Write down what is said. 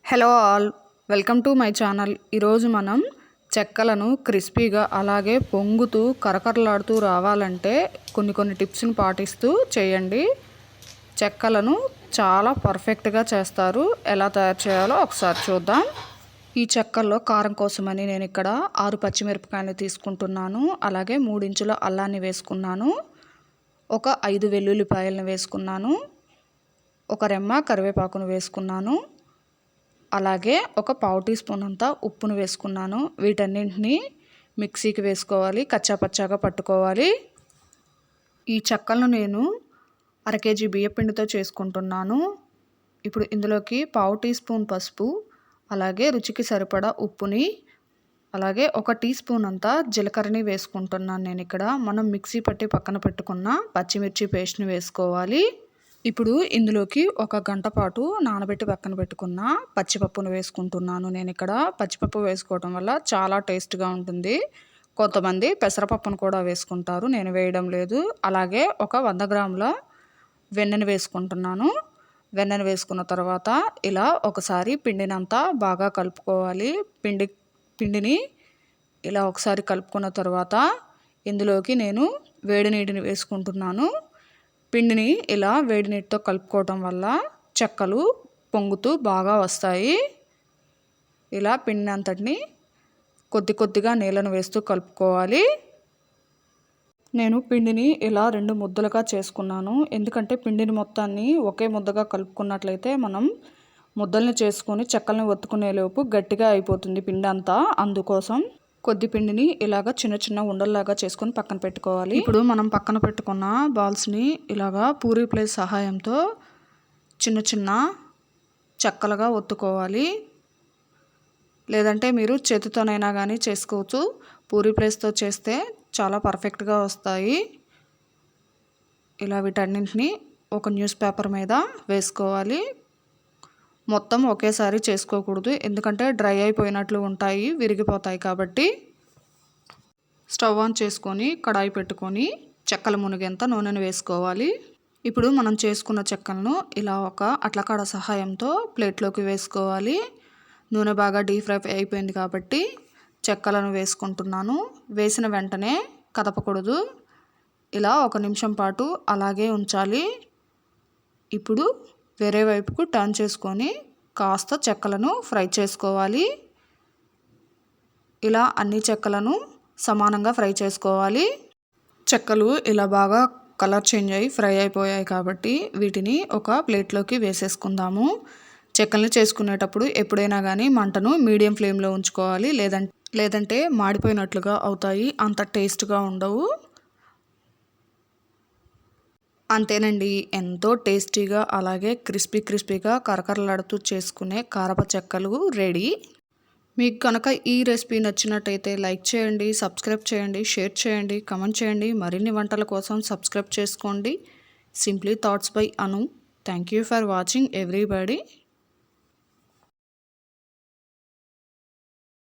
Hello all, welcome to my channel. ఈరోజు మనం చెక్కలను క్రిస్పీగా అలాగే పొంగుతూ కరకరలాడుతూ రావాలంటే కొన్ని టిప్స్ని పాటిస్తూ చేయండి. చెక్కలను చాలా పర్ఫెక్ట్గా చేస్తారు. ఎలా తయారు చేయాలో ఒకసారి చూద్దాం. ఈ చెక్కల్లో కారం కోసమని నేను ఇక్కడ 6 పచ్చిమిరపకాయలు తీసుకుంటున్నాను. అలాగే 3 ఇంచుల అల్లాన్ని వేసుకున్నాను. ఒక 5 వెల్లుల్లిపాయలను వేసుకున్నాను. ఒక రెమ్మ కరివేపాకును వేసుకున్నాను. అలాగే ఒక పావు టీ స్పూన్ అంతా ఉప్పును వేసుకున్నాను. వీటన్నింటినీ మిక్సీకి వేసుకోవాలి, కచ్చాపచ్చాగా పట్టుకోవాలి. ఈ చెక్కలను నేను 1/2 కేజీ బియ్యపిండితో చేసుకుంటున్నాను. ఇప్పుడు ఇందులోకి పావు టీ స్పూన్ పసుపు, అలాగే రుచికి సరిపడా ఉప్పుని, అలాగే ఒక టీ స్పూన్ అంతా జీలకర్రని వేసుకుంటున్నాను. నేను ఇక్కడ మనం మిక్సీ పట్టి పక్కన పెట్టుకున్న పచ్చిమిర్చి పేస్ట్ని వేసుకోవాలి. ఇప్పుడు ఇందులోకి 1 గంట పాటు నానబెట్టి పక్కన పెట్టుకున్న పచ్చిపప్పును వేసుకుంటున్నాను. నేను ఇక్కడ పచ్చిపప్పు వేసుకోవడం వల్ల చాలా టేస్ట్గా ఉంటుంది. కొంతమంది పెసరపప్పును కూడా వేసుకుంటారు, నేను వేయడం లేదు. అలాగే ఒక 100 గ్రాముల వెన్నెను వేసుకుంటున్నాను. వెన్నెను వేసుకున్న తర్వాత ఇలా ఒకసారి పిండినంతా బాగా కలుపుకోవాలి. పిండిని ఇలా ఒకసారి కలుపుకున్న తర్వాత ఇందులోకి నేను వేడి నీటిని వేసుకుంటున్నాను. పిండిని ఇలా వేడి నీటితో కలుపుకోవటం వల్ల చెక్కలు పొంగుతూ బాగా వస్తాయి. ఇలా పిండి అంతటిని కొద్దిగా నీళ్ళను వేస్తూ కలుపుకోవాలి. నేను పిండిని ఇలా 2 ముద్దలుగా చేసుకున్నాను. ఎందుకంటే పిండిని మొత్తాన్ని ఒకే ముద్దగా కలుపుకున్నట్లయితే మనం ముద్దల్ని చేసుకొని చెక్కల్ని ఒత్తుకునేలోపు గట్టిగా అయిపోతుంది పిండి అంతా. అందుకోసం కొద్ది పిండిని ఇలాగ చిన్న ఉండల్లాగా చేసుకొని పక్కన పెట్టుకోవాలి. ఇప్పుడు మనం పక్కన పెట్టుకున్న బాల్స్ని ఇలాగా పూరీ ప్లేస్ సహాయంతో చిన్న చెక్కలుగా ఒత్తుకోవాలి. లేదంటే మీరు చేతితోనైనా కానీ చేసుకోవచ్చు. పూరీ ప్లేస్తో చేస్తే చాలా పర్ఫెక్ట్గా వస్తాయి. ఇలా వీటన్నింటినీ ఒక న్యూస్ పేపర్ మీద వేసుకోవాలి. మొత్తం ఒకేసారి చేసుకోకూడదు, ఎందుకంటే డ్రై అయిపోయినట్లు ఉంటాయి, విరిగిపోతాయి. కాబట్టి స్టవ్ ఆన్ చేసుకొని కడాయి పెట్టుకొని చెక్కలు మునిగేంత నూనెను వేసుకోవాలి. ఇప్పుడు మనం చేసుకున్న చెక్కలను ఇలా ఒక అట్లకాడ సహాయంతో ప్లేట్లోకి వేసుకోవాలి. నూనె బాగా డీప్ ఫ్రై అయిపోయింది కాబట్టి చెక్కలను వేసుకుంటున్నాను. వేసిన వెంటనే కదపకూడదు, ఇలా 1 నిమిషం పాటు అలాగే ఉంచాలి. ఇప్పుడు వేరే వైపుకు టర్న్ చేసుకొని కాస్త చెక్కలను ఫ్రై చేసుకోవాలి. ఇలా అన్ని చెక్కలను సమానంగా ఫ్రై చేసుకోవాలి. చెక్కలు ఇలా బాగా కలర్ చేంజ్ అయ్యి ఫ్రై అయిపోయాయి కాబట్టి వీటిని ఒక ప్లేట్లోకి వేసేసుకుందాము. చెక్కల్ని చేసుకునేటప్పుడు ఎప్పుడైనా కానీ మంటను మీడియం ఫ్లేమ్లో ఉంచుకోవాలి, లేదంటే మాడిపోయినట్లుగా అవుతాయి, అంత టేస్ట్గా ఉండవు. అంతేనండి, ఎంతో టేస్టీగా అలాగే క్రిస్పీగా కరకరలాడుతూ చేసుకునే కారప చెక్కలు రెడీ. మీకు కనుక ఈ రెసిపీ నచ్చినట్టయితే లైక్ చేయండి, సబ్స్క్రైబ్ చేయండి, షేర్ చేయండి, కమెంట్ చేయండి. మరిన్ని వంటల కోసం సబ్స్క్రైబ్ చేసుకోండి. Simply thoughts by Anu. Thank you for watching everybody.